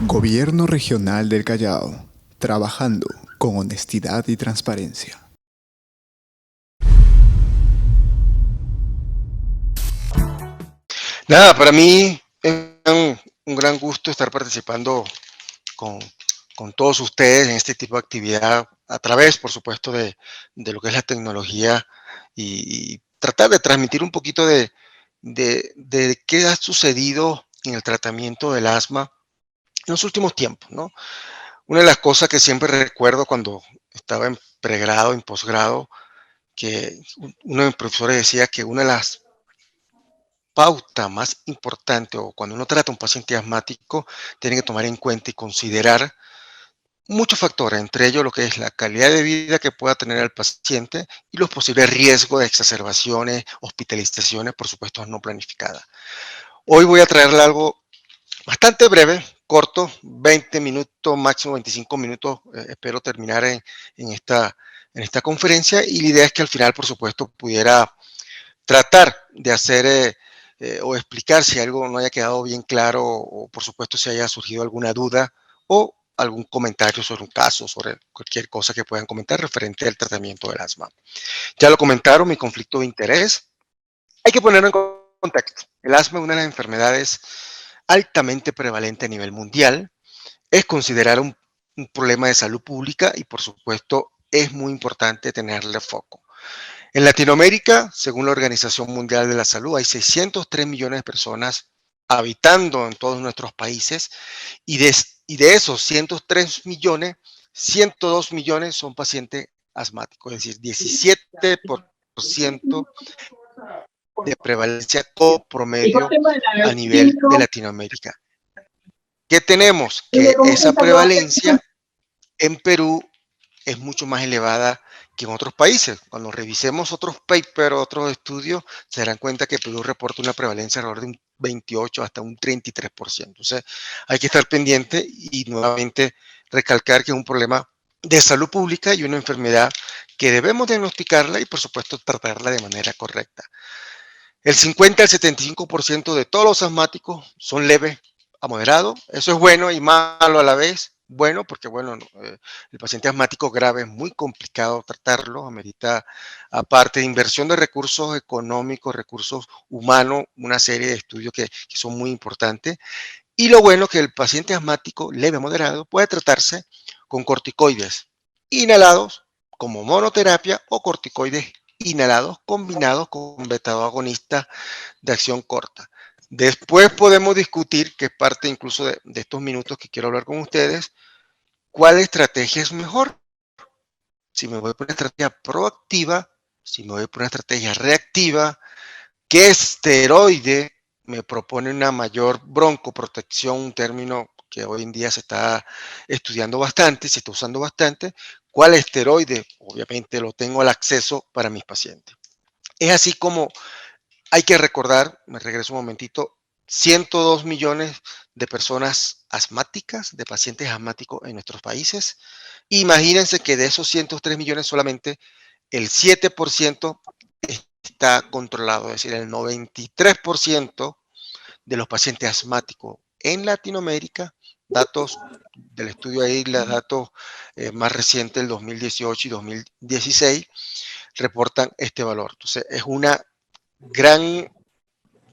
Gobierno Regional del Callao, trabajando con honestidad y transparencia. Nada, para mí es un gran gusto estar participando con, con todos ustedes en este tipo de actividad a través, por supuesto, de lo que es la tecnología y tratar de transmitir un poquito de qué ha sucedido en el tratamiento del asma en los últimos tiempos, ¿no? Una de las cosas que siempre recuerdo cuando estaba en pregrado, en posgrado, que uno de mis profesores decía que una de las pauta más importante o cuando uno trata a un paciente asmático, tiene que tomar en cuenta y considerar muchos factores, entre ellos lo que es la calidad de vida que pueda tener el paciente y los posibles riesgos de exacerbaciones, hospitalizaciones, por supuesto, no planificadas. Hoy voy a traerle algo bastante breve, corto, 20 minutos, máximo 25 minutos, espero terminar en esta conferencia y la idea es que al final, por supuesto, pudiera tratar de hacer o explicar si algo no haya quedado bien claro o por supuesto si haya surgido alguna duda o algún comentario sobre un caso, sobre cualquier cosa que puedan comentar referente al tratamiento del asma. Ya lo comentaron, mi conflicto de interés. Hay que ponerlo en contexto. El asma es una de las enfermedades altamente prevalente a nivel mundial. Es considerado un problema de salud pública y por supuesto es muy importante tenerle foco. En Latinoamérica, según la Organización Mundial de la Salud, hay 603 millones de personas habitando en todos nuestros países y de esos 103 millones, 102 millones son pacientes asmáticos, es decir, 17% de prevalencia todo promedio a nivel de Latinoamérica. ¿Qué tenemos? Que esa prevalencia en Perú es mucho más elevada que en otros países. Cuando revisemos otros papers, otros estudios, se darán cuenta que Perú reporta una prevalencia alrededor de un 28 hasta un 33%. Entonces, hay que estar pendiente y nuevamente recalcar que es un problema de salud pública y una enfermedad que debemos diagnosticarla y, por supuesto, tratarla de manera correcta. El 50 al 75% de todos los asmáticos son leves a moderados. Eso es bueno y malo a la vez. Bueno, porque bueno, el paciente asmático grave es muy complicado tratarlo, amerita, aparte de inversión de recursos económicos, recursos humanos, una serie de estudios que son muy importantes. Y lo bueno es que el paciente asmático leve a moderado puede tratarse con corticoides inhalados como monoterapia o corticoides inhalados combinados con beta-agonistas de acción corta. Después podemos discutir, que es parte incluso de estos minutos que quiero hablar con ustedes, cuál estrategia es mejor. Si me voy por una estrategia proactiva, si me voy por una estrategia reactiva, qué esteroide me propone una mayor broncoprotección, un término que hoy en día se está estudiando bastante, se está usando bastante. ¿Cuál esteroide? Obviamente lo tengo al acceso para mis pacientes. Es así como hay que recordar, me regreso un momentito, 102 millones de personas asmáticas, de pacientes asmáticos en nuestros países. Imagínense que de esos 103 millones solamente el 7% está controlado, es decir, el 93% de los pacientes asmáticos en Latinoamérica, datos del estudio ahí, los datos más recientes del 2018 y 2016, reportan este valor. Entonces, es una gran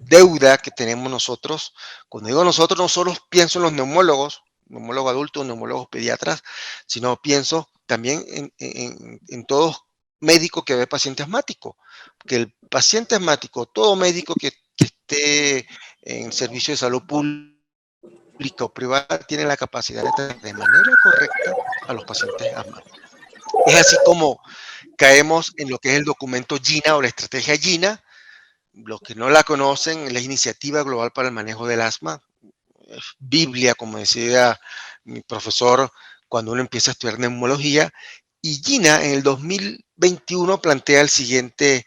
deuda que tenemos nosotros. Cuando digo nosotros, no solo pienso en los neumólogos adultos, neumólogos pediatras, sino pienso también en todo médico que ve paciente asmático. Que el paciente asmático, todo médico que esté en servicio de salud pública o privada, tiene la capacidad de tratar de manera correcta a los pacientes asmáticos. Es así como caemos en lo que es el documento GINA o la estrategia GINA. Los que no la conocen, la Iniciativa Global para el Manejo del Asma, Biblia, como decía mi profesor cuando uno empieza a estudiar neumología, y Gina en el 2021 plantea el siguiente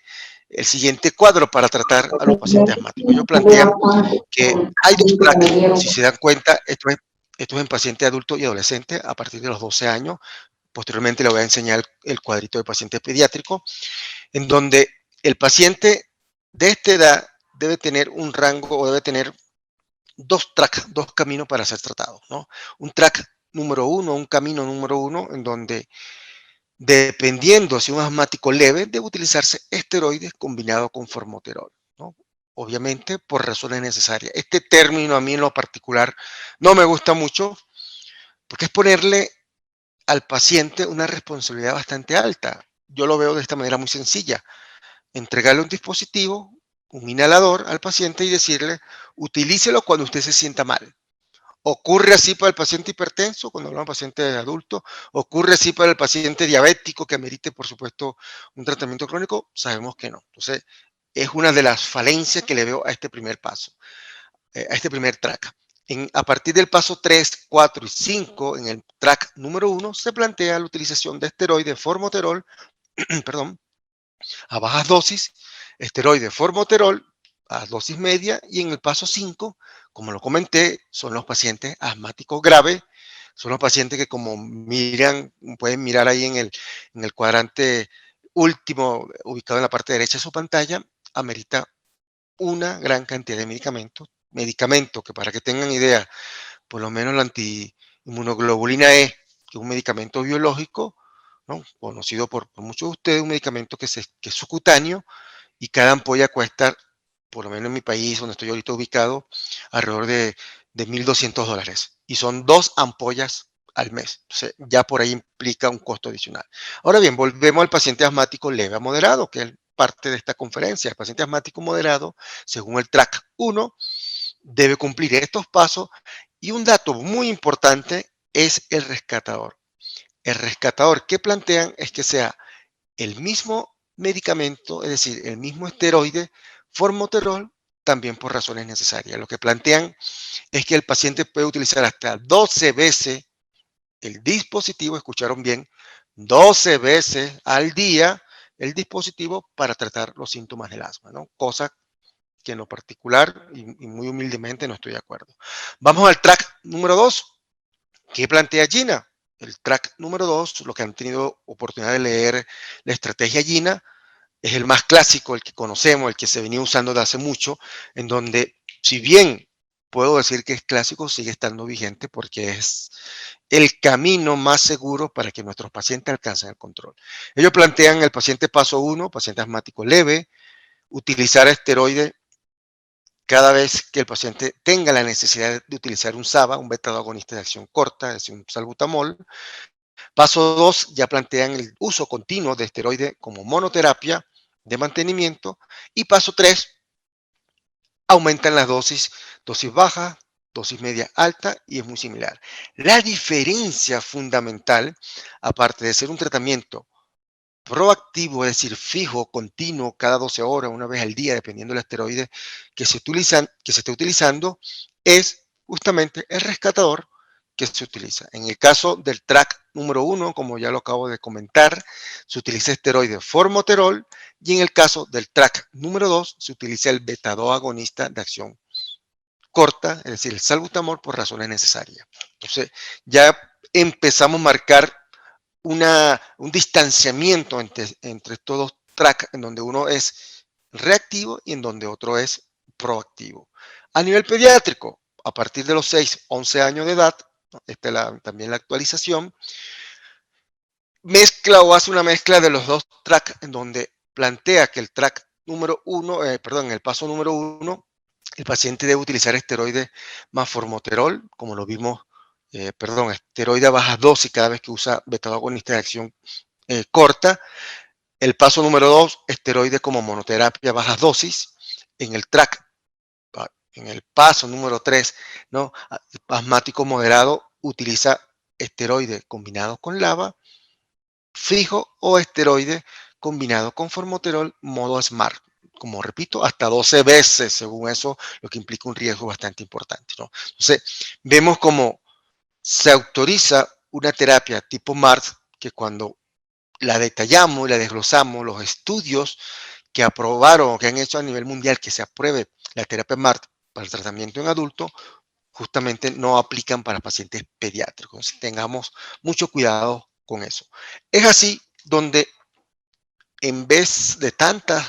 cuadro para tratar a los pacientes asmáticos. Ellos plantean que hay dos plaques, si se dan cuenta, esto es en pacientes adultos y adolescentes a partir de los 12 años. Posteriormente le voy a enseñar el cuadrito de paciente pediátrico, en donde el paciente de esta edad debe tener un rango o debe tener dos tracks, dos caminos para ser tratados, ¿no? Un track número uno, un camino número uno, en donde, dependiendo si un asmático leve, debe utilizarse esteroides combinados con formoterol, ¿no? Obviamente, por razones necesarias. Este término a mí en lo particular no me gusta mucho porque es ponerle al paciente una responsabilidad bastante alta. Yo lo veo de esta manera muy sencilla. Entregarle un dispositivo, un inhalador al paciente y decirle, utilícelo cuando usted se sienta mal. Ocurre así para el paciente hipertenso, cuando hablamos de paciente adulto, ocurre así para el paciente diabético que amerite, por supuesto, un tratamiento crónico, sabemos que no. Entonces, es una de las falencias que le veo a este primer paso, a este primer track. A partir del paso 3, 4 y 5, en el track número 1, se plantea la utilización de esteroides formoterol, perdón, a bajas dosis, esteroide formoterol a dosis media, y en el paso 5, como lo comenté, son los pacientes asmáticos graves, son los pacientes que, como pueden mirar ahí en el cuadrante último ubicado en la parte derecha de su pantalla, amerita una gran cantidad de medicamentos que, para que tengan idea, por lo menos la antiinmunoglobulina E, que es un medicamento biológico, ¿no? Conocido por muchos de ustedes, un medicamento que es subcutáneo, y cada ampolla cuesta, por lo menos en mi país, donde estoy ahorita ubicado, alrededor de $1,200. Y son 2 ampollas al mes. Entonces, ya por ahí implica un costo adicional. Ahora bien, volvemos al paciente asmático leve a moderado, que es parte de esta conferencia. El paciente asmático moderado, según el track 1, debe cumplir estos pasos. Y un dato muy importante es el rescatador. El rescatador que plantean es que sea el mismo medicamento, es decir, el mismo esteroide, formoterol, también por razones necesarias. Lo que plantean es que el paciente puede utilizar hasta 12 veces el dispositivo, escucharon bien, 12 veces al día el dispositivo para tratar los síntomas del asma, ¿no? Cosa que en lo particular y muy humildemente no estoy de acuerdo. Vamos al track número 2. ¿Qué plantea Gina? El track número 2, los que han tenido oportunidad de leer la estrategia Gina, es el más clásico, el que conocemos, el que se venía usando de hace mucho, en donde, si bien puedo decir que es clásico, sigue estando vigente porque es el camino más seguro para que nuestros pacientes alcancen el control. Ellos plantean el paciente paso 1, paciente asmático leve, utilizar esteroides cada vez que el paciente tenga la necesidad de utilizar un SABA, un beta agonista de acción corta, es decir, un salbutamol. Paso 2, ya plantean el uso continuo de esteroide como monoterapia de mantenimiento. Y paso 3, aumentan las dosis baja, dosis media alta, y es muy similar. La diferencia fundamental, aparte de ser un tratamiento proactivo, es decir, fijo, continuo, cada 12 horas, una vez al día, dependiendo del esteroide que se esté utilizando, es justamente el rescatador que se utiliza. En el caso del track número 1, como ya lo acabo de comentar, se utiliza esteroide formoterol, y en el caso del track número 2, se utiliza el beta-2 agonista de acción corta, es decir, el salbutamol, por razones necesarias. Entonces, ya empezamos a marcar un distanciamiento entre estos dos tracks, en donde uno es reactivo y en donde otro es proactivo. A nivel pediátrico, a partir de los 6, 11 años de edad, ¿no? Esta es también la actualización, mezcla o hace una mezcla de los dos tracks, en donde plantea que el track número 1, perdón, en el paso número 1, el paciente debe utilizar esteroide más formoterol, como lo vimos, esteroide a bajas dosis cada vez que usa beta-agonista de acción corta. El paso número 2, esteroide como monoterapia a bajas dosis. En el track, en el paso número 3, ¿no? Asmático moderado utiliza esteroide combinado con LABA fijo o esteroide combinado con formoterol modo SMART. Como repito, hasta 12 veces, según eso, lo que implica un riesgo bastante importante, ¿no? Entonces, vemos cómo se autoriza una terapia tipo MART, que cuando la detallamos y la desglosamos, los estudios que aprobaron o que han hecho a nivel mundial que se apruebe la terapia MART para el tratamiento en adultos, justamente no aplican para pacientes pediátricos. Entonces, tengamos mucho cuidado con eso. Es así donde, en vez de tantas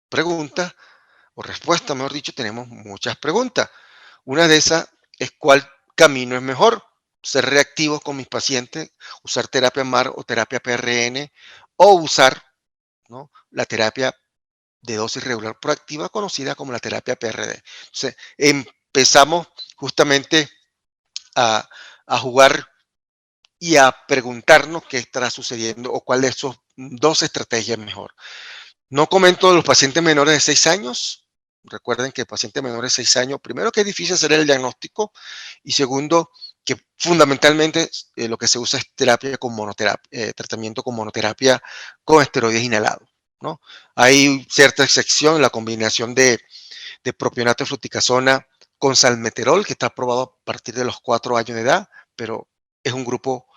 preguntas o respuestas, mejor dicho, tenemos muchas preguntas. Una de esas es cuál camino es mejor, ser reactivos con mis pacientes, usar terapia MAR o terapia PRN, o usar, ¿no?, la terapia de dosis regular proactiva conocida como la terapia PRD. Entonces, empezamos justamente a, a jugar y a preguntarnos qué estará sucediendo o cuál de esos dos estrategias es mejor. No comento los pacientes menores de 6 años. Recuerden que pacientes menores de 6 años, primero que es difícil hacer el diagnóstico y segundo que fundamentalmente lo que se usa es terapia con monoterapia, tratamiento con monoterapia con esteroides inhalados, ¿no? Hay cierta excepción en la combinación de propionato de fluticasona con salmeterol, que está aprobado a partir de los 4 años de edad, pero es un grupo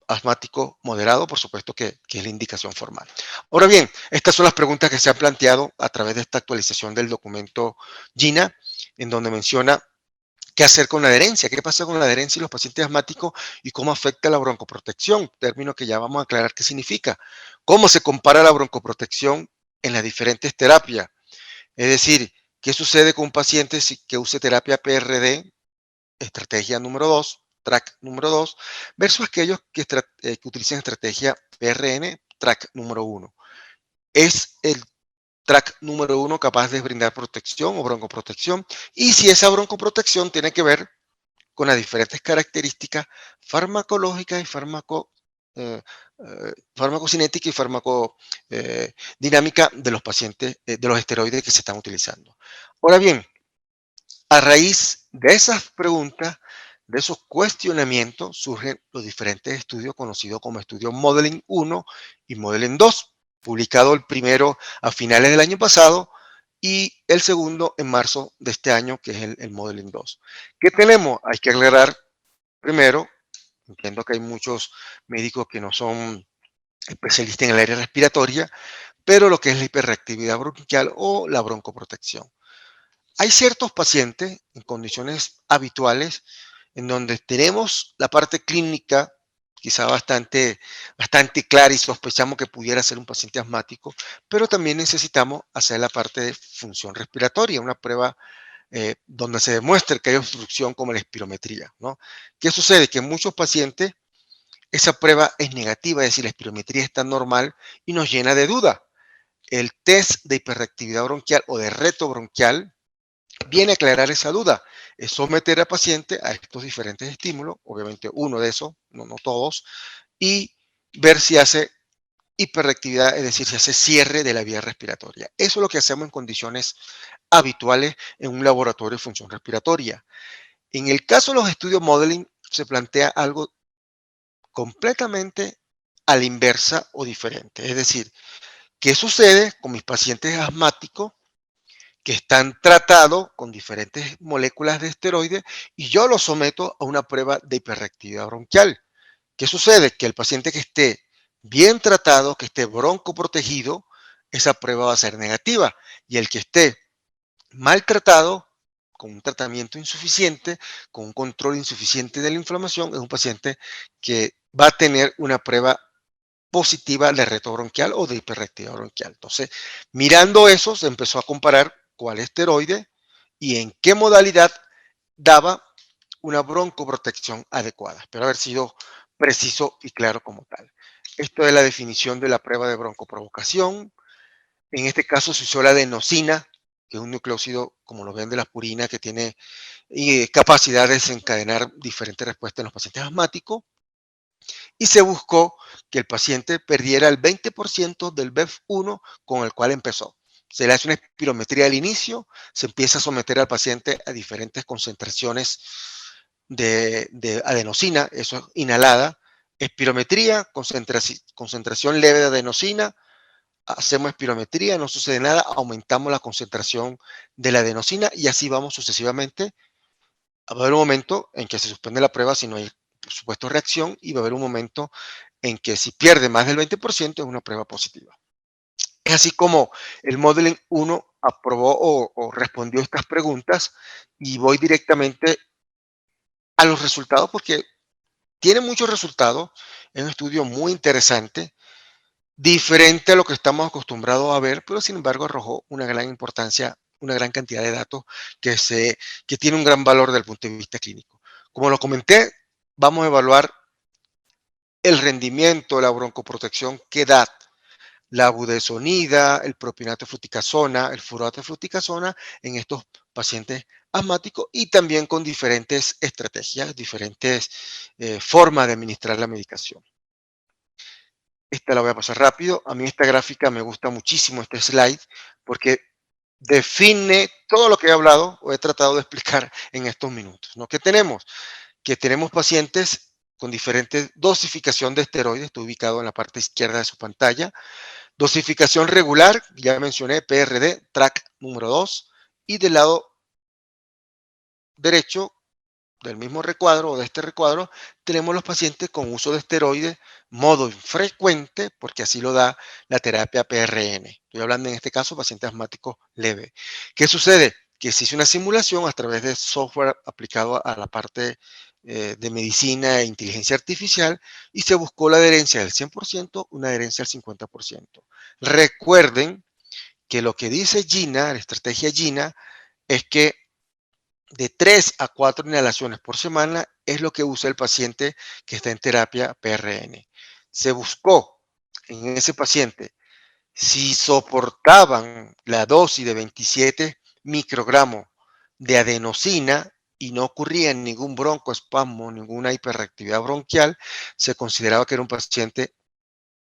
asmático moderado, por supuesto que es la indicación formal. Ahora bien, estas son las preguntas que se han planteado a través de esta actualización del documento GINA, en donde menciona qué hacer con la adherencia, qué pasa con la adherencia y los pacientes asmáticos y cómo afecta la broncoprotección, término que ya vamos a aclarar qué significa. Cómo se compara la broncoprotección en las diferentes terapias. Es decir, qué sucede con un paciente que use terapia PRD, estrategia número 2, track número 2, versus aquellos que utilicen estrategia PRN, track número 1. ¿Es el track número 1 capaz de brindar protección o broncoprotección? Y si esa broncoprotección tiene que ver con las diferentes características farmacológicas y farmacocinética y farmacodinámica de los pacientes, de los esteroides que se están utilizando. Ahora bien, a raíz de esas preguntas, de esos cuestionamientos, surgen los diferentes estudios conocidos como estudios Modeling 1 y Modeling 2, publicado el primero a finales del año pasado y el segundo en marzo de este año, que es el Modeling 2. ¿Qué tenemos? Hay que aclarar primero, entiendo que hay muchos médicos que no son especialistas en el área respiratoria, pero lo que es la hiperreactividad bronquial o la broncoprotección. Hay ciertos pacientes en condiciones habituales en donde tenemos la parte clínica quizá bastante clara y sospechamos que pudiera ser un paciente asmático, pero también necesitamos hacer la parte de función respiratoria, una prueba donde se demuestre que hay obstrucción como la espirometría, ¿no? ¿Qué sucede? Que en muchos pacientes esa prueba es negativa, es decir, la espirometría está normal y nos llena de duda. El test de hiperreactividad bronquial o de reto bronquial viene a aclarar esa duda, es someter al paciente a estos diferentes estímulos, obviamente uno de esos, no todos, y ver si hace hiperreactividad, es decir, si hace cierre de la vía respiratoria. Eso es lo que hacemos en condiciones habituales en un laboratorio de función respiratoria. En el caso de los estudios modeling, se plantea algo completamente a la inversa o diferente. Es decir, ¿qué sucede con mis pacientes asmáticos que están tratados con diferentes moléculas de esteroides y yo los someto a una prueba de hiperreactividad bronquial? ¿Qué sucede? Que el paciente que esté bien tratado, que esté broncoprotegido, esa prueba va a ser negativa. Y el que esté maltratado, con un tratamiento insuficiente, con un control insuficiente de la inflamación, es un paciente que va a tener una prueba positiva de reto bronquial o de hiperreactividad bronquial. Entonces, mirando eso, se empezó a comparar cuál esteroide y en qué modalidad daba una broncoprotección adecuada. Espero haber sido preciso y claro como tal. Esto es la definición de la prueba de broncoprovocación. En este caso se usó la adenosina, que es un nucleócido, como lo ven, de la purina, que tiene capacidad de desencadenar diferentes respuestas en los pacientes asmáticos. Y se buscó que el paciente perdiera el 20% del BEF1 con el cual empezó. Se le hace una espirometría al inicio, se empieza a someter al paciente a diferentes concentraciones de adenosina, eso es inhalada, espirometría, concentración leve de adenosina, hacemos espirometría, no sucede nada, aumentamos la concentración de la adenosina y así vamos sucesivamente. Va a haber un momento en que se suspende la prueba si no hay, por supuesto, reacción, y va a haber un momento en que si pierde más del 20% es una prueba positiva. Es así como el Modeling 1 aprobó o respondió estas preguntas, y voy directamente a los resultados porque tiene muchos resultados. Es un estudio muy interesante, diferente a lo que estamos acostumbrados a ver, pero sin embargo arrojó una gran importancia una gran cantidad de datos que tiene un gran valor desde el punto de vista clínico. Como lo comenté, vamos a evaluar el rendimiento de la broncoprotección que da la budesonida, el propionato de fluticasona, el furato de fluticasona en estos pacientes asmáticos y también con diferentes estrategias, diferentes formas de administrar la medicación. Esta la voy a pasar rápido. A mí esta gráfica me gusta muchísimo, este slide, porque define todo lo que he hablado o he tratado de explicar en estos minutos, ¿no? ¿Qué tenemos? Que tenemos pacientes con diferentes dosificación de esteroides, estoy ubicado en la parte izquierda de su pantalla, dosificación regular, ya mencioné, PRD, track número 2, y del lado derecho del mismo recuadro o de este recuadro, tenemos los pacientes con uso de esteroides, modo infrecuente, porque así lo da la terapia PRN. Estoy hablando en este caso paciente asmático leve. ¿Qué sucede? Que se hizo una simulación a través de software aplicado a la parte de medicina e inteligencia artificial y se buscó la adherencia del 100%, una adherencia del 50%. Recuerden que lo que dice Gina, la estrategia Gina, es que de 3 a 4 inhalaciones por semana es lo que usa el paciente que está en terapia PRN. Se buscó en ese paciente si soportaban la dosis de 27 microgramos de adenosina y no ocurría ningún broncoespasmo, ninguna hiperreactividad bronquial, se consideraba que era un paciente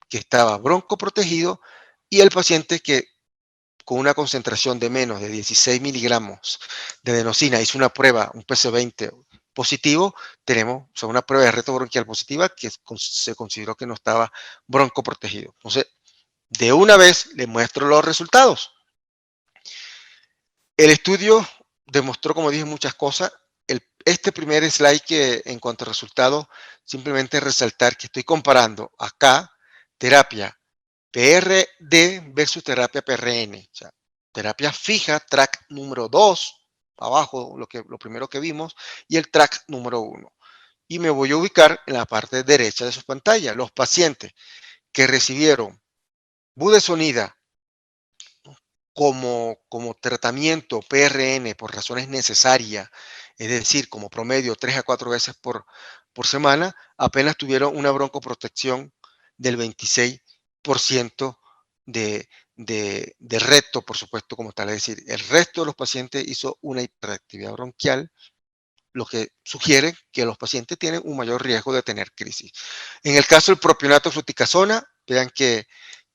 que estaba broncoprotegido y el paciente que con una concentración de menos de 16 miligramos de adenosina hizo una prueba, un PC20 positivo, tenemos una prueba de reto bronquial positiva que se consideró que no estaba broncoprotegido. Entonces, de una vez le muestro los resultados. El estudio demostró, como dije, muchas cosas. Este primer slide que en cuanto a resultados, simplemente resaltar que estoy comparando acá terapia PRD versus terapia PRN. O sea, terapia fija, track número 2, abajo lo primero que vimos, y el track número 1. Y me voy a ubicar en la parte derecha de su pantalla. Los pacientes que recibieron budesonida como tratamiento PRN por razones necesarias, es decir, como promedio 3 a 4 veces por semana, apenas tuvieron una broncoprotección del 26% de reto, por supuesto, como tal. Es decir, el resto de los pacientes hizo una hiperactividad bronquial, lo que sugiere que los pacientes tienen un mayor riesgo de tener crisis. En el caso del propionato de fluticasona, vean que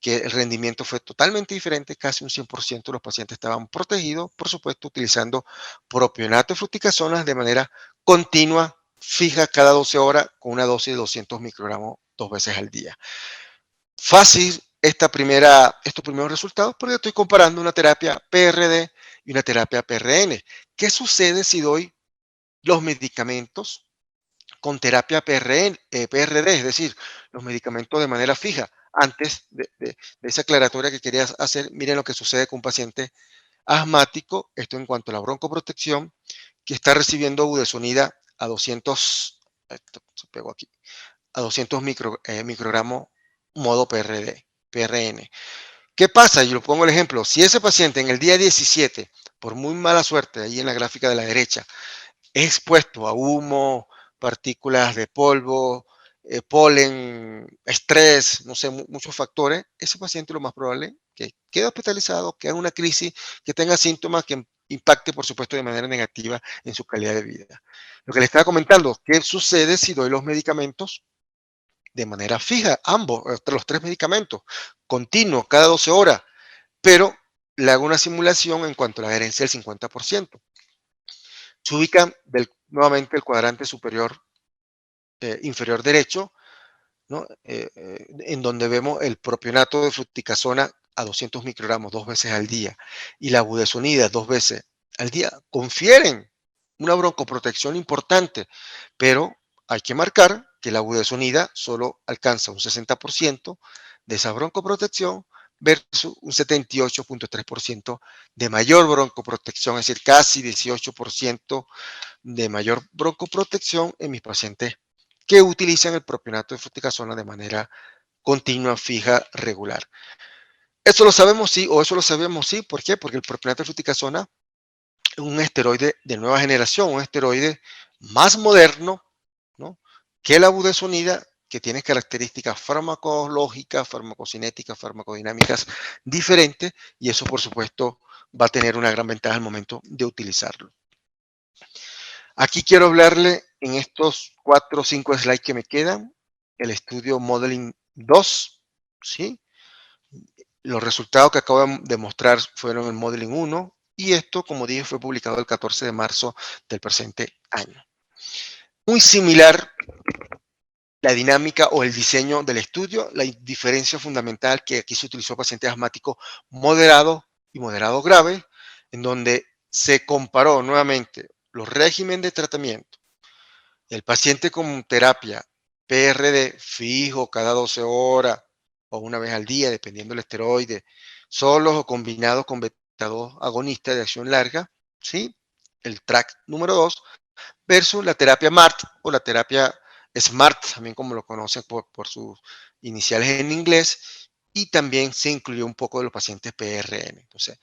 el rendimiento fue totalmente diferente, casi un 100% de los pacientes estaban protegidos, por supuesto, utilizando propionato de fluticasona de manera continua, fija cada 12 horas, con una dosis de 200 microgramos 2 veces al día. Fácil estos primeros resultados porque estoy comparando una terapia PRD y una terapia PRN. ¿Qué sucede si doy los medicamentos con terapia PRD, es decir, los medicamentos de manera fija? Antes de esa aclaratoria que quería hacer, miren lo que sucede con un paciente asmático, esto en cuanto a la broncoprotección, que está recibiendo budesonida a 200, esto se pegó aquí, a 200 microgramos modo PRN. ¿Qué pasa? Yo lo pongo el ejemplo. Si ese paciente en el día 17, por muy mala suerte, ahí en la gráfica de la derecha, es expuesto a humo, partículas de polvo, polen, estrés, no sé, muchos factores, ese paciente lo más probable es que quede hospitalizado, que haga una crisis, que tenga síntomas que impacte, por supuesto, de manera negativa en su calidad de vida. Lo que le estaba comentando, ¿qué sucede si doy los medicamentos de manera fija, ambos, los 3 medicamentos, continuo, cada 12 horas, pero le hago una simulación en cuanto a la adherencia del 50%? Se ubica nuevamente el cuadrante superior, inferior derecho, ¿no? En donde vemos el propionato de fluticasona a 200 microgramos 2 veces al día y la budesonida 2 veces al día, confieren una broncoprotección importante, pero hay que marcar que la budesonida solo alcanza un 60% de esa broncoprotección versus un 78.3% de mayor broncoprotección, es decir, casi 18% de mayor broncoprotección en mis pacientes que utilizan el propionato de fluticasona de manera continua, fija, regular. Eso lo sabemos sí, o eso lo sabemos sí. ¿Por qué? Porque el propionato de fluticasona es un esteroide de nueva generación, un esteroide más moderno, ¿no?, que la budesonida, que tiene características farmacológicas, farmacocinéticas, farmacodinámicas diferentes, y eso por supuesto va a tener una gran ventaja al momento de utilizarlo. Aquí quiero hablarle en estos 4 o 5 slides que me quedan, el estudio Modeling 2, ¿sí? Los resultados que acabo de mostrar fueron el Modeling 1, y esto, como dije, fue publicado el 14 de marzo del presente año. Muy similar la dinámica o el diseño del estudio. La diferencia fundamental que aquí se utilizó pacientes asmáticos moderados y moderado grave, en donde se comparó nuevamente los regímenes de tratamiento. El paciente con terapia PRD fijo cada 12 horas o una vez al día, dependiendo del esteroide, solos o combinados con beta-2 agonistas de acción larga, ¿sí? El track número 2, versus la terapia MART o la terapia SMART, también como lo conocen por sus iniciales en inglés, y también se incluyó un poco de los pacientes PRN. Entonces,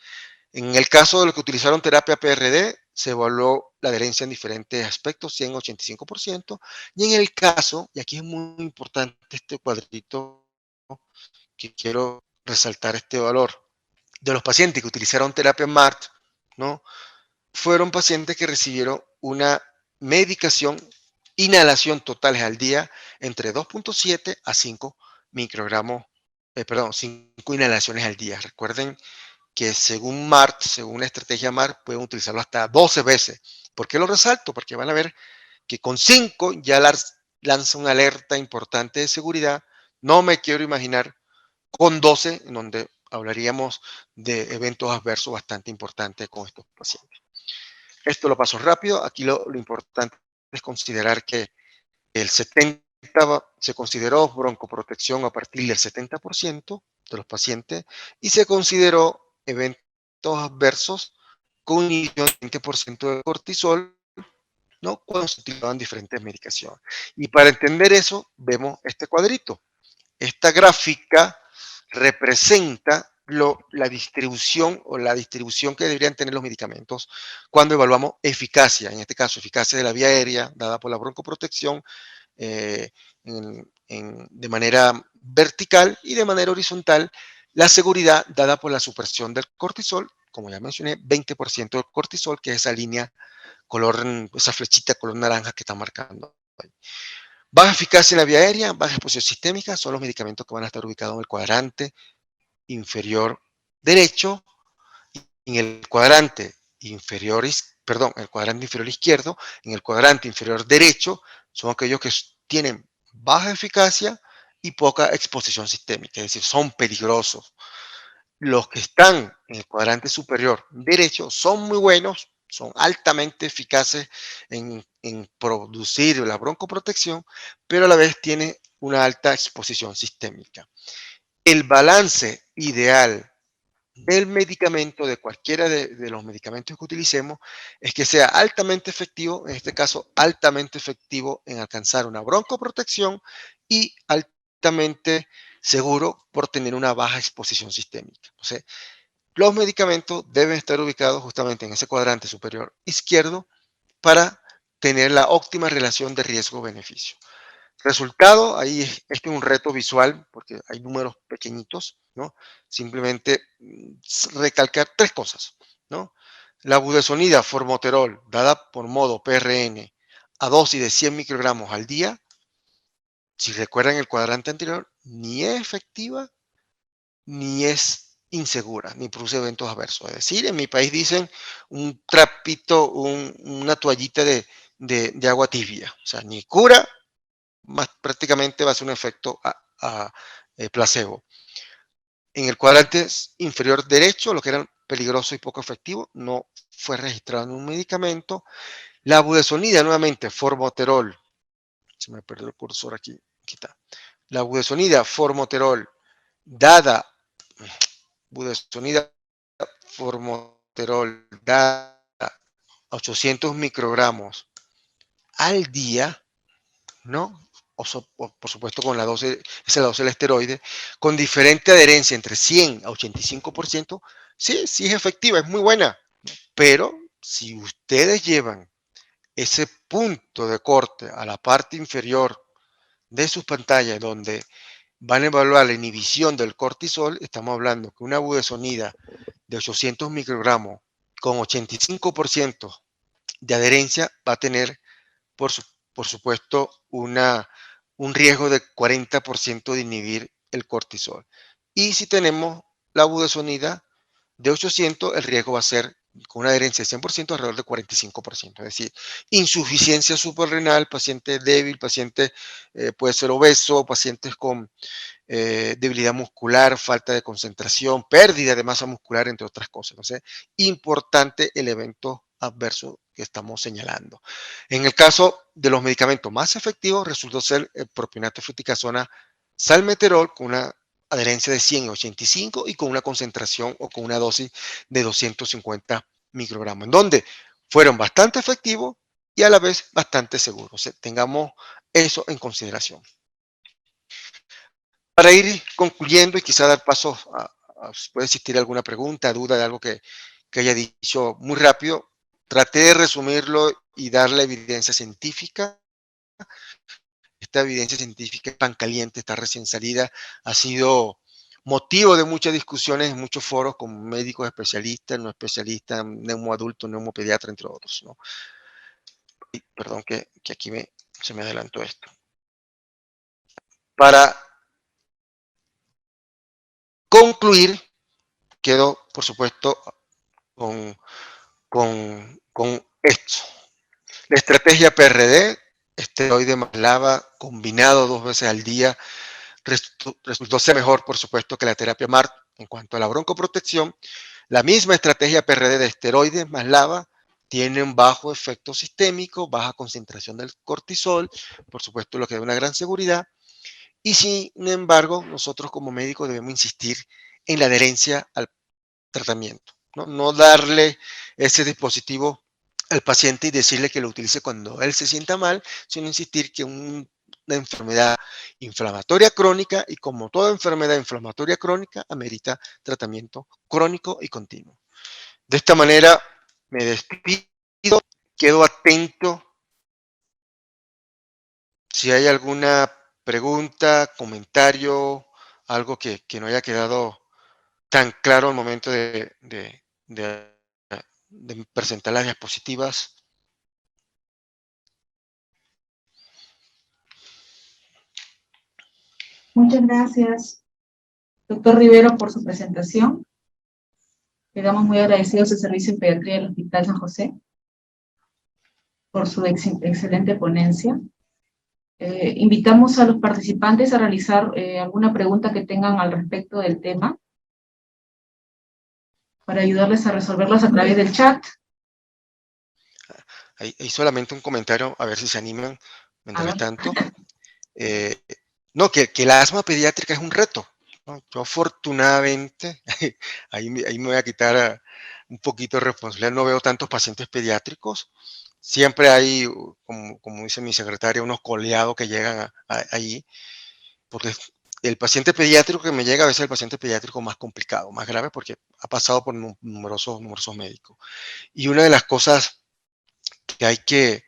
en el caso de los que utilizaron terapia PRD, se evaluó la adherencia en diferentes aspectos, 100, 85%, y en el caso, y aquí es muy importante este cuadrito, que quiero resaltar este valor, de los pacientes que utilizaron terapia MART, ¿no?, fueron pacientes que recibieron una medicación, inhalación totales al día, entre 2.7 a 5 microgramos, 5 inhalaciones al día. Recuerden que según MART, según la estrategia MART, pueden utilizarlo hasta 12 veces. ¿Por qué lo resalto? Porque van a ver que con 5 ya lanza una alerta importante de seguridad. No me quiero imaginar con 12, en donde hablaríamos de eventos adversos bastante importantes con estos pacientes. Esto lo paso rápido. Aquí lo importante es considerar que el 70 se consideró broncoprotección a partir del 70% de los pacientes, y se consideró eventos adversos con un 20% de cortisol, ¿no?, cuando se utilizaban diferentes medicaciones. Y para entender eso, vemos este cuadrito. Esta gráfica representa la distribución o la distribución que deberían tener los medicamentos cuando evaluamos eficacia, en este caso eficacia de la vía aérea dada por la broncoprotección, de manera vertical, y de manera horizontal la seguridad dada por la supresión del cortisol, como ya mencioné, 20% del cortisol, que es esa línea color, esa flechita color naranja que está marcando ahí. Baja eficacia en la vía aérea, baja exposición sistémica, son los medicamentos que van a estar ubicados en el cuadrante inferior derecho. En el cuadrante inferior, el cuadrante inferior izquierdo, en el cuadrante inferior derecho, son aquellos que tienen baja eficacia y poca exposición sistémica, es decir, son peligrosos. Los que están en el cuadrante superior derecho son muy buenos, son altamente eficaces en producir la broncoprotección, pero a la vez tiene una alta exposición sistémica. El balance ideal del medicamento, de cualquiera de los medicamentos que utilicemos, es que sea altamente efectivo, en este caso altamente efectivo en alcanzar una broncoprotección, y altamente seguro por tener una baja exposición sistémica. Entonces, los medicamentos deben estar ubicados justamente en ese cuadrante superior izquierdo para tener la óptima relación de riesgo-beneficio. Resultado, ahí este es un reto visual porque hay números pequeñitos, ¿no? Simplemente recalcar 3 cosas, ¿no? La budesonida formoterol dada por modo PRN a dosis de 100 microgramos al día, si recuerdan el cuadrante anterior, ni es efectiva ni es insegura, ni produce eventos adversos. Es decir, en mi país dicen un trapito, una toallita de agua tibia. O sea, ni cura, más prácticamente va a ser un efecto placebo. En el cuadrante inferior derecho, lo que era peligroso y poco efectivo, no fue registrado en un medicamento. La budesonida, nuevamente, formoterol. Se me perdió el cursor aquí. Aquí está. La budesonida, formoterol, dada, budesonida, formoterol, dada 800 microgramos al día, ¿no? por supuesto con la dosis, esa es la dosis del esteroide, con diferente adherencia entre 100 a 85%, sí, sí es efectiva, es muy buena. Pero si ustedes llevan ese punto de corte a la parte inferior de sus pantallas donde van a evaluar la inhibición del cortisol, estamos hablando que una budesonida de 800 microgramos con 85% de adherencia va a tener, por supuesto, un riesgo de 40% de inhibir el cortisol. Y si tenemos la budesonida de 800, el riesgo va a ser con una adherencia de 100% alrededor de 45%. Es decir, insuficiencia suprarrenal, paciente débil, paciente puede ser obeso, pacientes con debilidad muscular, falta de concentración, pérdida de masa muscular, entre otras cosas. Entonces, importante el evento adverso que estamos señalando. En el caso de los medicamentos más efectivos, resultó ser el propionato de fluticasona salmeterol con una adherencia de 100 a 85 y con una concentración o con una dosis de 250 microgramos, en donde fueron bastante efectivos y a la vez bastante seguros. O sea, tengamos eso en consideración. Para ir concluyendo y quizá dar paso puede existir alguna pregunta, duda de algo que haya dicho muy rápido, traté de resumirlo y dar la evidencia científica. Esta evidencia científica pan caliente, está recién salida, ha sido motivo de muchas discusiones en muchos foros con médicos especialistas, no especialistas, neumoadultos, neumopediatra, entre otros, ¿no? Y, perdón que aquí se me adelantó esto. Para concluir, quedo, por supuesto, con esto. La estrategia PRD, esteroide más LABA, combinado 2 veces al día, resultó ser mejor, por supuesto, que la terapia MART en cuanto a la broncoprotección. La misma estrategia PRD de esteroides más LABA tiene un bajo efecto sistémico, baja concentración del cortisol, por supuesto, lo que da una gran seguridad. Y sin embargo, nosotros como médicos debemos insistir en la adherencia al tratamiento, no darle ese dispositivo al paciente y decirle que lo utilice cuando él se sienta mal, sino insistir que una enfermedad inflamatoria crónica y como toda enfermedad inflamatoria crónica amerita tratamiento crónico y continuo. De esta manera me despido, quedo atento si hay alguna pregunta, comentario, algo que no haya quedado tan claro al momento de presentar las diapositivas. Muchas gracias, doctor Rivero, por su presentación. Quedamos muy agradecidos al Servicio de Pediatría del Hospital San José por su excelente ponencia. Invitamos a los participantes a realizar alguna pregunta que tengan al respecto del tema para ayudarles a resolverlas a través del chat. Hay solamente un comentario, a ver si se animan mientras tanto. No, que la asma pediátrica es un reto, ¿no? Yo afortunadamente, ahí me voy a quitar un poquito de responsabilidad, no veo tantos pacientes pediátricos. Siempre hay, como dice mi secretaria, unos coleados que llegan ahí, porque el paciente pediátrico que me llega a veces es el paciente pediátrico más complicado, más grave, porque ha pasado por numerosos médicos. Y una de las cosas que hay que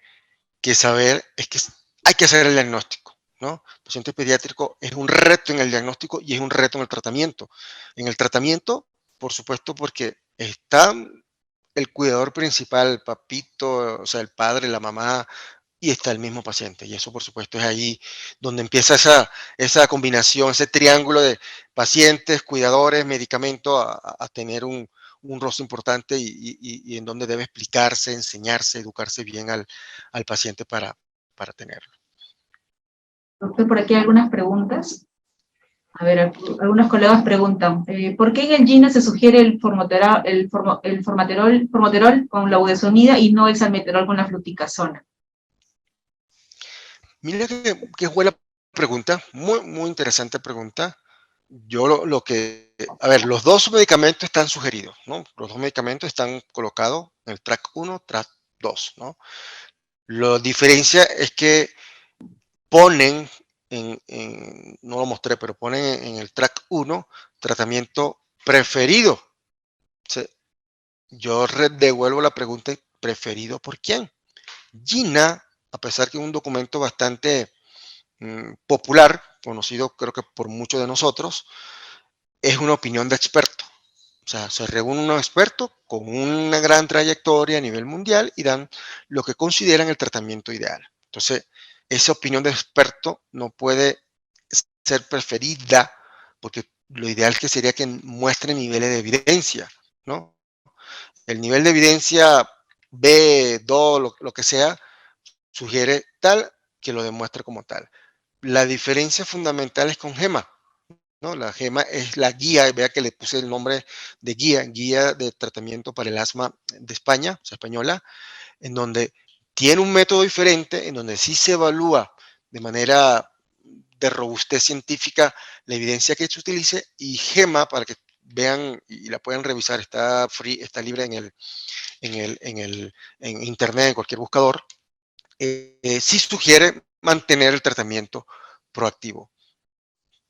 saber es que hay que hacer el diagnóstico, ¿no? El paciente pediátrico es un reto en el diagnóstico y es un reto en el tratamiento. En el tratamiento, por supuesto, porque está el cuidador principal, el papito, o sea, el padre, la mamá, y está el mismo paciente. Y eso, por supuesto, es ahí donde empieza esa combinación, ese triángulo de pacientes, cuidadores, medicamento, a tener un rostro importante y en donde debe explicarse, enseñarse, educarse bien al paciente para tenerlo. Doctor, por aquí hay algunas preguntas. A ver, algunos colegas preguntan, ¿por qué en el GINA se sugiere el formoterol con la budesonida y no el salmeterol con la fluticasona? Mira que es buena pregunta, muy interesante pregunta. Yo a ver, los dos medicamentos están sugeridos, ¿no? Los dos medicamentos están colocados en el track 1, track 2, ¿no? La diferencia es que ponen no lo mostré, pero ponen en el track 1, tratamiento preferido. Yo devuelvo la pregunta, ¿preferido por quién? Gina, a pesar que es un documento bastante popular, conocido creo que por muchos de nosotros, es una opinión de experto. O sea, se reúnen unos expertos con una gran trayectoria a nivel mundial y dan lo que consideran el tratamiento ideal. Entonces, esa opinión de experto no puede ser preferida porque lo ideal que sería que muestre niveles de evidencia, ¿no? El nivel de evidencia B2, lo que sea, sugiere tal que lo demuestre como tal. La diferencia fundamental es con GEMA, ¿no? La GEMA es la guía, vea que le puse el nombre de guía de tratamiento para el asma de España, o sea, española, en donde tiene un método diferente, en donde sí se evalúa de manera de robustez científica la evidencia que se utilice, y GEMA, para que vean y la puedan revisar, está free, está libre en internet, en cualquier buscador, sí sugiere mantener el tratamiento proactivo,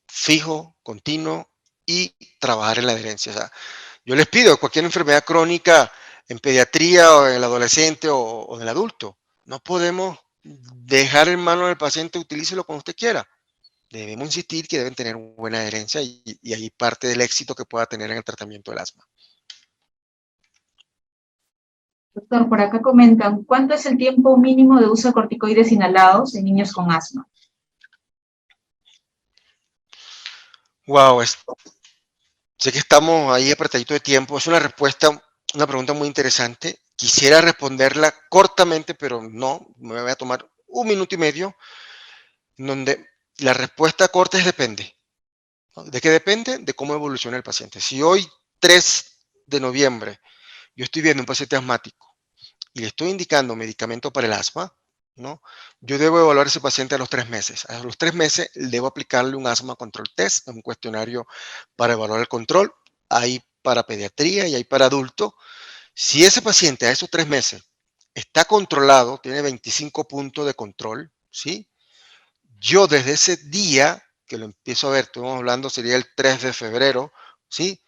fijo, continuo y trabajar en la adherencia. O sea, yo les pido, cualquier enfermedad crónica en pediatría o en el adolescente o en el adulto, no podemos dejar en manos del paciente, utilícelo cuando usted quiera. Debemos insistir que deben tener buena adherencia y ahí parte del éxito que pueda tener en el tratamiento del asma. Doctor, por acá comentan, ¿cuánto es el tiempo mínimo de uso de corticoides inhalados en niños con asma? Wow, sé que estamos ahí apretadito de tiempo. Es una pregunta muy interesante. Quisiera responderla cortamente, pero no, me voy a tomar 1 minuto y medio, donde la respuesta corta es depende. ¿No? ¿De qué depende? De cómo evoluciona el paciente. Si hoy, 3 de noviembre, yo estoy viendo un paciente asmático y le estoy indicando medicamento para el asma, ¿no? Yo debo evaluar a ese paciente a los 3 meses. A los 3 meses debo aplicarle un asma control test, un cuestionario para evaluar el control. Hay para pediatría y hay para adulto. Si ese paciente a esos 3 meses está controlado, tiene 25 puntos de control, ¿sí? Yo desde ese día que lo empiezo a ver, estamos hablando, sería el 3 de febrero, ¿sí?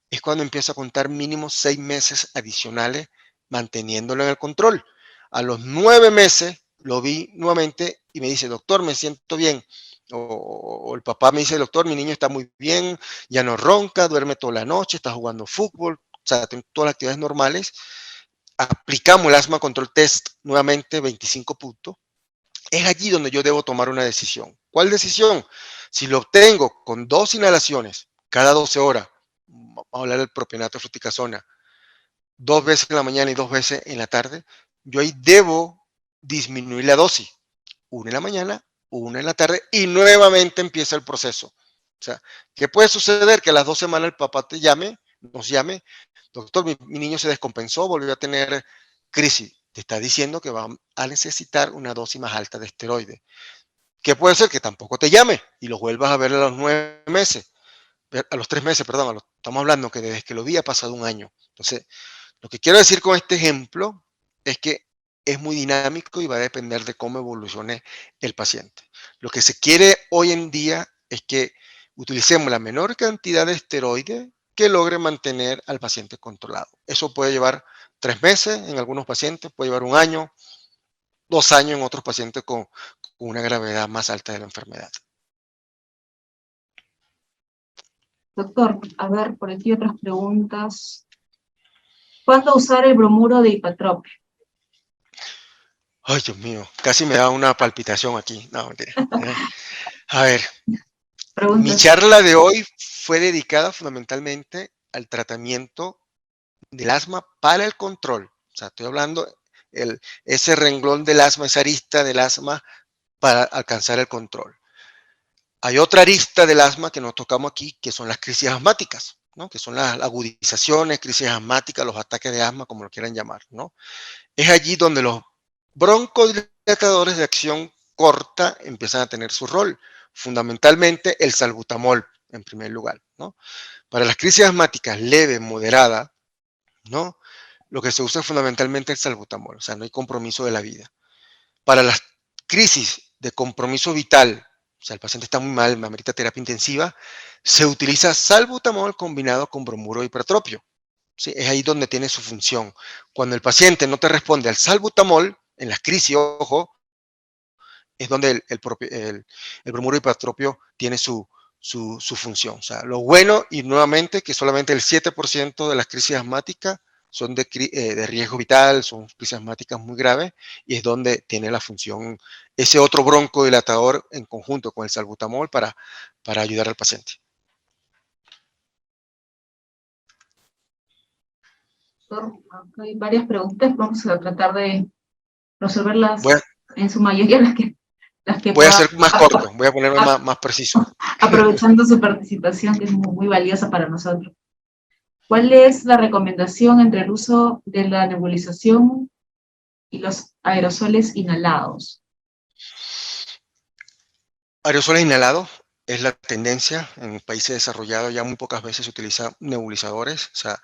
Es cuando empiezo a contar mínimo 6 meses adicionales manteniéndolo en el control. A los 9 meses lo vi nuevamente y me dice, doctor, me siento bien. O el papá me dice, doctor, mi niño está muy bien, ya no ronca, duerme toda la noche, está jugando fútbol, o sea, tengo todas las actividades normales. Aplicamos el asma control test nuevamente, 25 puntos. Es allí donde yo debo tomar una decisión. ¿Cuál decisión? Si lo obtengo con 2 inhalaciones cada 12 horas, vamos a hablar del propionato de fluticasona, 2 veces en la mañana y 2 veces en la tarde, yo ahí debo disminuir la dosis. 1 en la mañana, 1 en la tarde y nuevamente empieza el proceso. O sea, ¿qué puede suceder? Que a las 2 semanas el papá nos llame, doctor, mi niño se descompensó, volvió a tener crisis. Te está diciendo que va a necesitar una dosis más alta de esteroides. ¿Qué puede ser? Que tampoco te llame y lo vuelvas a ver a los 9 meses, a los 3 meses, perdón, estamos hablando que desde que lo vi ha pasado un año. Entonces, lo que quiero decir con este ejemplo es que es muy dinámico y va a depender de cómo evolucione el paciente. Lo que se quiere hoy en día es que utilicemos la menor cantidad de esteroides que logre mantener al paciente controlado. Eso puede llevar 3 meses en algunos pacientes, puede llevar un año, 2 años en otros pacientes con una gravedad más alta de la enfermedad. Doctor, a ver, por aquí otras preguntas. ¿Cuándo usar el bromuro de hipatropio? Ay, Dios mío, casi me da una palpitación aquí. No, mentira. A ver, mi Preguntas. charla de hoy fue dedicada fundamentalmente al tratamiento del asma para el control. O sea, estoy hablando ese renglón del asma, esa arista del asma para alcanzar el control. Hay otra arista del asma que nos tocamos aquí, que son las crisis asmáticas, ¿no? Que son las agudizaciones, crisis asmáticas, los ataques de asma, como lo quieran llamar, ¿no? Es allí donde los broncodilatadores de acción corta empiezan a tener su rol. Fundamentalmente el salbutamol, en primer lugar, ¿no? Para las crisis asmáticas leve, moderada, ¿no? Lo que se usa es fundamentalmente el salbutamol, o sea, no hay compromiso de la vida. Para las crisis de compromiso vital, o sea, el paciente está muy mal, amerita terapia intensiva, se utiliza salbutamol combinado con bromuro de hipertropio. ¿Sí? Es ahí donde tiene su función. Cuando el paciente no te responde al salbutamol, en las crisis, ojo, es donde el bromuro de hipertropio tiene su función. O sea, lo bueno, y nuevamente, que solamente el 7% de las crisis asmáticas son de riesgo vital, son crisis asmáticas muy graves, y es donde tiene la función ese otro broncodilatador en conjunto con el salbutamol para ayudar al paciente. Hay varias preguntas, vamos a tratar de resolverlas en su mayoría las que voy a pueda, ser más corto, voy a ponerme más preciso. aprovechando su participación, que es muy valiosa para nosotros. ¿Cuál es la recomendación entre el uso de la nebulización y los aerosoles inhalados? Aerosoles inhalados es la tendencia. En países desarrollados ya muy pocas veces se utilizan nebulizadores. O sea,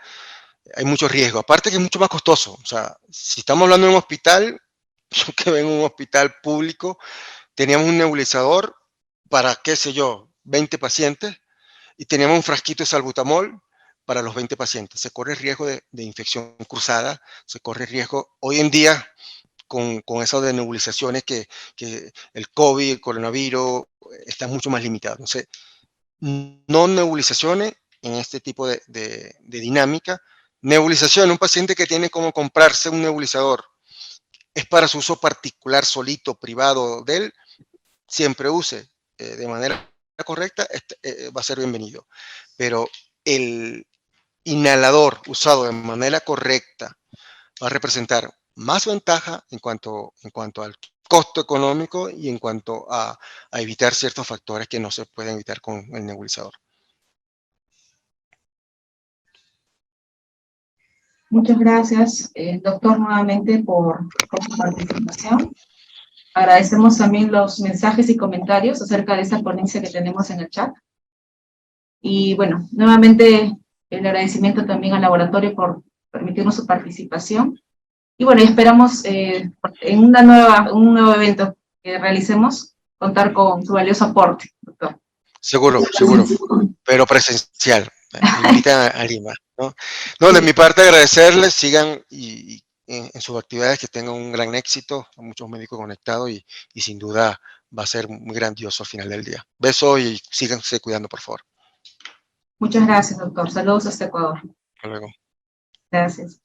hay mucho riesgo. Aparte que es mucho más costoso. O sea, si estamos hablando de un hospital, yo que vengo en un hospital público, teníamos un nebulizador para, qué sé yo, 20 pacientes y teníamos un frasquito de salbutamol para los 20 pacientes. Se corre riesgo de infección cruzada, se corre riesgo hoy en día con eso de nebulizaciones que el COVID, el coronavirus, está mucho más limitado. Entonces, no nebulizaciones en este tipo de dinámica. Nebulización, un paciente que tiene como comprarse un nebulizador, es para su uso particular, solito, privado de él, siempre use de manera correcta, va a ser bienvenido. Pero el inhalador usado de manera correcta va a representar más ventaja en cuanto al costo económico y en cuanto a evitar ciertos factores que no se pueden evitar con el nebulizador. Muchas gracias, doctor, nuevamente por su participación. Agradecemos también los mensajes y comentarios acerca de esta ponencia que tenemos en el chat. Y bueno, nuevamente el agradecimiento también al laboratorio por permitirnos su participación. Y bueno, esperamos en un nuevo evento que realicemos contar con su valioso aporte, doctor. Seguro, pero presencial. Me invitan a Lima, ¿no? No, de mi parte agradecerles, sigan en sus actividades, que tengan un gran éxito, muchos médicos conectados y sin duda va a ser muy grandioso al final del día. Besos y síganse cuidando, por favor. Muchas gracias, doctor. Saludos hasta Ecuador. Hasta luego. Gracias.